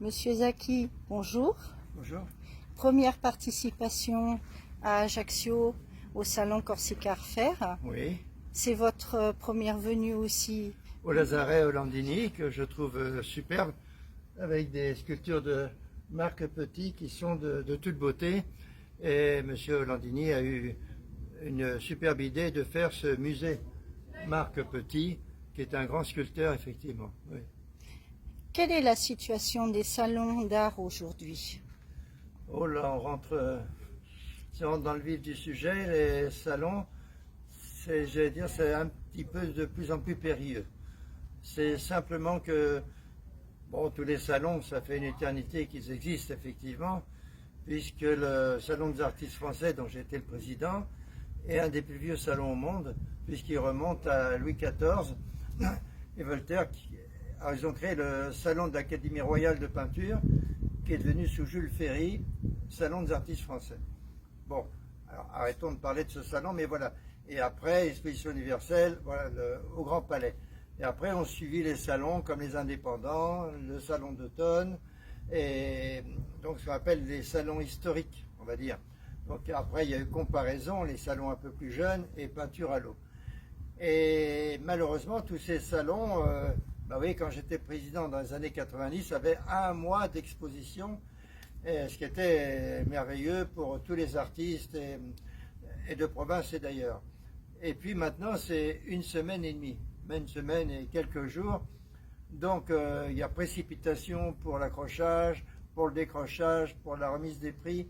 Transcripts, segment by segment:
Monsieur Zaki, bonjour. Bonjour. Première participation à Ajaccio au salon Corsica Arfer. Oui. C'est votre première venue aussi. Au Lazaret Hollandini, que je trouve superbe, avec des sculptures de Marc Petit qui sont de toute beauté. Et M. Hollandini a eu une superbe idée de faire ce musée Marc Petit, qui est un grand sculpteur, effectivement. Oui. Quelle est la situation des salons d'art aujourd'hui? Oh là, si on rentre dans le vif du sujet, les salons, c'est un petit peu de plus en plus périlleux. C'est simplement que, bon, tous les salons, ça fait une éternité qu'ils existent, effectivement, puisque le Salon des artistes français, dont j'ai été le président, est un des plus vieux salons au monde, puisqu'il remonte à Louis XIV et Voltaire. Alors, ils ont créé le Salon de l'Académie royale de peinture, qui est devenu sous Jules Ferry, Salon des artistes français. Bon, alors arrêtons de parler de ce salon, mais voilà. Et après, Exposition universelle, voilà, au Grand Palais. Et après, on suivi les salons comme les indépendants, le salon d'automne, et donc ce qu'on appelle les salons historiques, on va dire. Donc après, il y a eu comparaison, les salons un peu plus jeunes et peinture à l'eau. Et malheureusement, tous ces salons, vous voyez, quand j'étais président dans les années 90, avait un mois d'exposition, ce qui était merveilleux pour tous les artistes et de province et d'ailleurs. Et puis maintenant, c'est une semaine et demie, une semaine et quelques jours. Donc il y a précipitation pour l'accrochage, pour le décrochage, pour la remise des prix.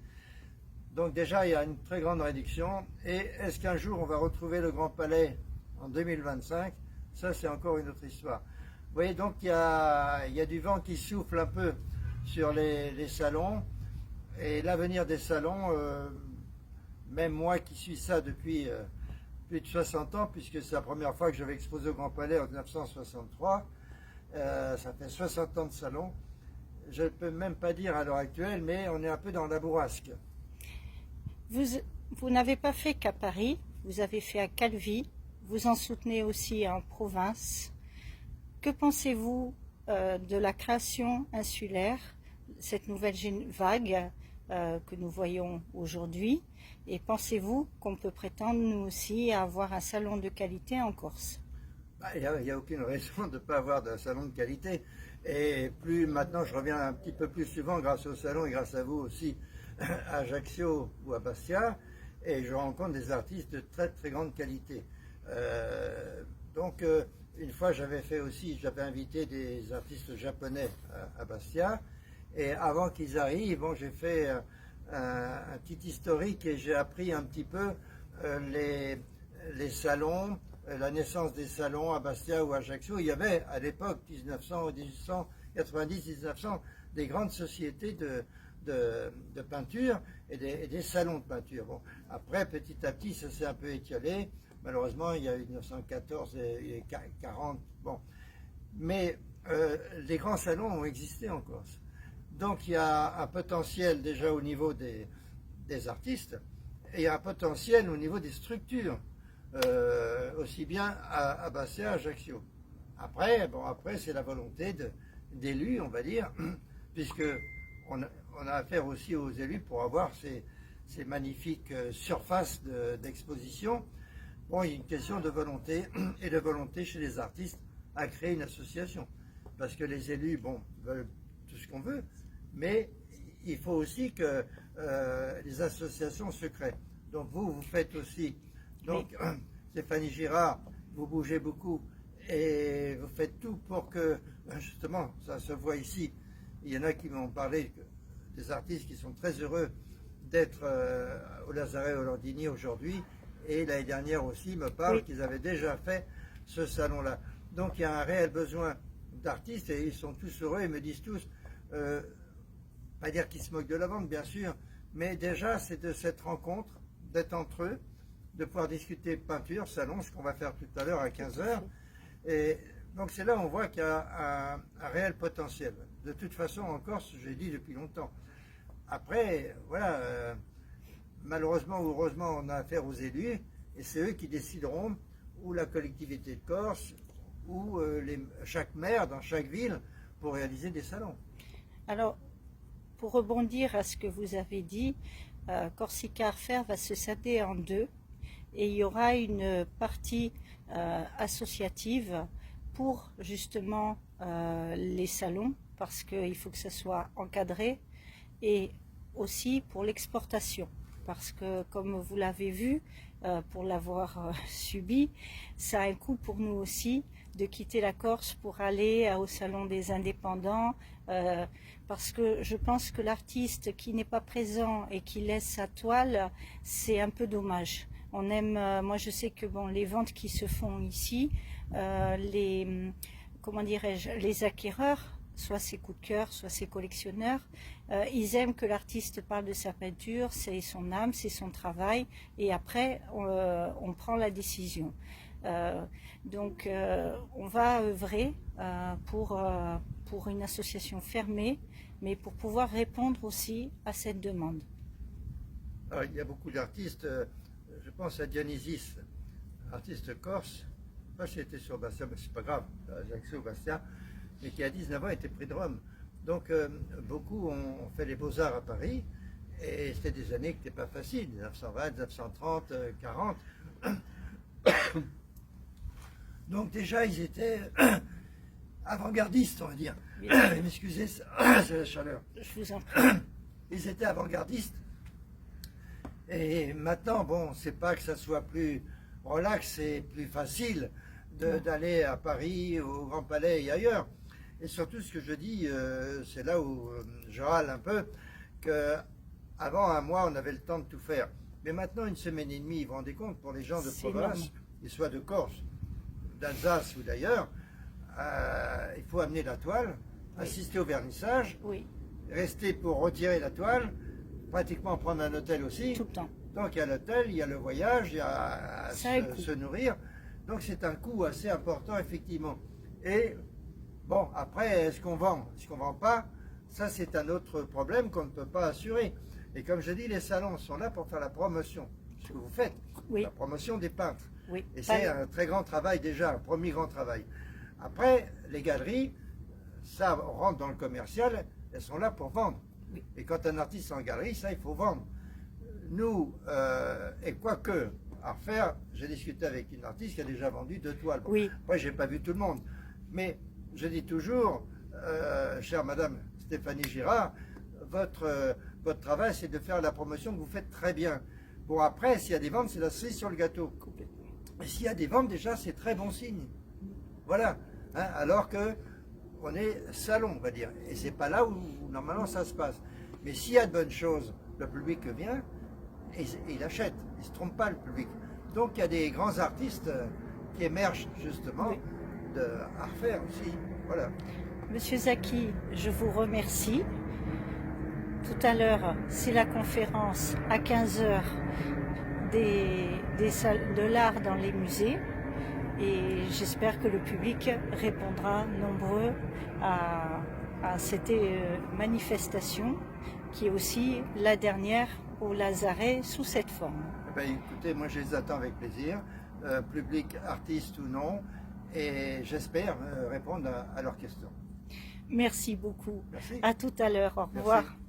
Donc déjà, il y a une très grande réduction. Et est-ce qu'un jour, on va retrouver le Grand Palais en 2025? Ça, c'est encore une autre histoire. Vous voyez, donc il y a du vent qui souffle un peu sur les salons. Et l'avenir des salons, même moi qui suis ça depuis plus de 60 ans, puisque c'est la première fois que je vais exposer au Grand Palais en 1963, ça fait 60 ans de salon. Je ne peux même pas dire à l'heure actuelle, mais on est un peu dans la bourrasque. Vous n'avez pas fait qu'à Paris, vous avez fait à Calvi, vous en soutenez aussi en province. Que pensez-vous de la création insulaire, cette nouvelle vague que nous voyons aujourd'hui? Et pensez-vous qu'on peut prétendre, nous aussi, à avoir un salon de qualité en Corse? Il n'y a aucune raison de ne pas avoir de salon de qualité. Et plus maintenant, je reviens un petit peu plus souvent grâce au salon et grâce à vous aussi à Ajaccio ou à Bastia. Et je rencontre des artistes de très très grande qualité. Une fois, j'avais invité des artistes japonais à Bastia. Et avant qu'ils arrivent, bon, j'ai fait un petit historique et j'ai appris un petit peu les salons, la naissance des salons à Bastia ou à Ajaccio. Il y avait à l'époque, 1900, 1890, 1900, des grandes sociétés de peinture et des salons de peinture. Bon, après, petit à petit, ça s'est un peu étiolé. Malheureusement, il y a eu 1914 et 40. Bon. Mais les grands salons ont existé en Corse. Donc il y a un potentiel déjà au niveau des artistes et il y a un potentiel au niveau des structures, aussi bien à Bastia, à Ajaccio. Après, c'est la volonté d'élus, on va dire, puisque on a affaire aussi aux élus pour avoir ces magnifiques surfaces d'exposition. Bon, il y a une question de volonté et de volonté chez les artistes à créer une association. Parce que les élus, veulent tout ce qu'on veut, mais il faut aussi que les associations se créent. Donc vous faites aussi. Donc Stéphanie Girard, vous bougez beaucoup et vous faites tout pour que, justement, ça se voit ici. Il y en a qui m'ont parlé, des artistes qui sont très heureux d'être au Lazaret Hollandini aujourd'hui. Et l'année dernière aussi, me parlent qu'ils avaient déjà fait ce salon-là. Donc il y a un réel besoin d'artistes et ils sont tous heureux et me disent tous, pas dire qu'ils se moquent de la vente bien sûr, mais déjà c'est de cette rencontre, d'être entre eux, de pouvoir discuter peinture, salon, ce qu'on va faire tout à l'heure à 15h. Et donc c'est là où on voit qu'il y a un réel potentiel. De toute façon en Corse, j'ai dit depuis longtemps. Après, voilà, malheureusement ou heureusement, on a affaire aux élus et c'est eux qui décideront ou la collectivité de Corse ou chaque maire dans chaque ville pour réaliser des salons. Alors, pour rebondir à ce que vous avez dit, Corsica Art Fair va se scinder en deux et il y aura une partie associative pour justement les salons, parce qu'il faut que ça soit encadré, et aussi pour l'exportation, parce que comme vous l'avez vu, pour l'avoir subi, ça a un coût pour nous aussi de quitter la Corse pour aller au salon des indépendants, parce que je pense que l'artiste qui n'est pas présent et qui laisse sa toile, c'est un peu dommage. On aime, moi je sais que bon, les ventes qui se font ici, comment dirais-je, les acquéreurs, soit ses coups de cœur, soit ses collectionneurs, ils aiment que l'artiste parle de sa peinture, c'est son âme, c'est son travail, et après on prend la décision. Donc on va œuvrer pour une association fermée, mais pour pouvoir répondre aussi à cette demande. Alors, il y a beaucoup d'artistes, je pense à Dionysis, artiste corse, moi j'étais sur Bastia, mais c'est pas grave, Ajaccio, Bastia, mais qui à 19 ans était prix de Rome. Donc beaucoup ont fait les beaux-arts à Paris, et c'était des années qui n'étaient pas faciles, 1920, 1930, 40. Donc déjà ils étaient avant-gardistes, on va dire. Excusez, c'est la chaleur. Je vous en prie. Ils étaient avant-gardistes. Et maintenant, bon, c'est pas que ça soit plus relax, c'est plus facile d'aller à Paris, au Grand Palais et ailleurs. Et surtout, ce que je dis, c'est là où je râle un peu, qu'avant un mois, on avait le temps de tout faire. Mais maintenant, une semaine et demie, vous vous rendez compte, pour les gens de province, qu'ils soient de Corse, d'Alsace ou d'ailleurs, il faut amener la toile, assister au vernissage, rester pour retirer la toile, pratiquement prendre un hôtel aussi. Tout le temps. Donc il y a l'hôtel, il y a le voyage, il y a se nourrir. Donc c'est un coût assez important, effectivement. Et bon, après, est-ce qu'on vend? Est-ce qu'on ne vend pas? Ça, c'est un autre problème qu'on ne peut pas assurer. Et comme je dis, les salons sont là pour faire la promotion, ce que vous faites, la promotion des peintres. Et c'est un très grand travail déjà, un premier grand travail. Après, les galeries, ça rentre dans le commercial, elles sont là pour vendre. Et quand un artiste est en galerie, ça, il faut vendre. Nous, et quoique, à refaire, j'ai discuté avec une artiste qui a déjà vendu 2 toiles. Bon, après, je n'ai pas vu tout le monde. Mais je dis toujours, chère Madame Stéphanie Girard, votre travail, c'est de faire la promotion que vous faites très bien. Bon, après, s'il y a des ventes, c'est la cerise sur le gâteau. Et s'il y a des ventes, déjà, c'est très bon signe. Voilà. Hein, alors que on est salon, on va dire. Et c'est pas là où normalement ça se passe. Mais s'il y a de bonnes choses, le public vient et il achète. Il ne se trompe pas, le public. Donc il y a des grands artistes qui émergent justement de art faire aussi. Voilà. Monsieur Zaki, je vous remercie. Tout à l'heure, c'est la conférence à 15 h de l'art dans les musées. Et j'espère que le public répondra nombreux à cette manifestation qui est aussi la dernière au Lazaret sous cette forme. Ben, écoutez, moi je les attends avec plaisir, public, artiste ou non, et j'espère répondre à leurs questions. Merci beaucoup. Merci. À tout à l'heure. Au revoir. Merci.